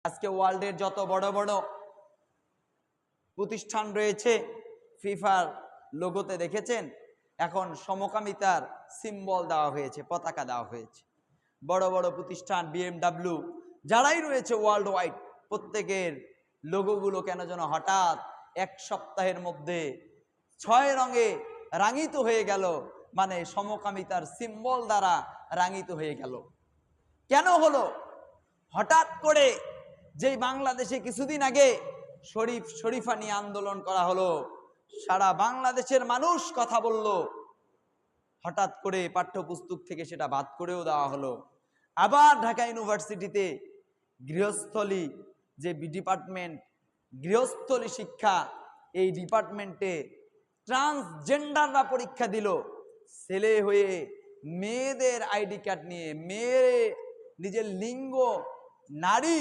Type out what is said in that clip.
আজকে ওয়ার্ল্ডের যত বড় বড় প্রতিষ্ঠান রয়েছে, ফিফার লোগোতে দেখেছেন এখন সমকামিতার সিম্বল দেওয়া হয়েছে, পতাকা দেওয়া হয়েছে। বড় বড় প্রতিষ্ঠান BMW যারাই রয়েছে ওয়ার্ল্ড ওয়াইড, প্রত্যেকের লোগোগুলো কেন যেন হঠাৎ এক সপ্তাহের মধ্যে 6 রঙে রাঙিত হয়ে গেল, মানে সমকামিতার সিম্বল দ্বারা রাঙিত হয়ে গেল। কেন হলো? হঠাৎ করে যেই বাংলাদেশে কিছুদিন আগে শরীফা নিয়ে আন্দোলন করা হলো, সারা বাংলাদেশের মানুষ কথা বলল, হঠাৎ করে পাঠ্যপুস্তক থেকে সেটা বাদ করেও দেওয়া হলো। আবার ঢাকা ইউনিভার্সিটিতে গৃহস্থলী যে ডিপার্টমেন্ট, গৃহস্থলী শিক্ষা, এই ডিপার্টমেন্টে ট্রান্সজেন্ডাররা পরীক্ষা দিল। ছেলে হয়ে মেয়েদের আইডি কার্ড নিয়ে, মেয়ে নিজের লিঙ্গ নারী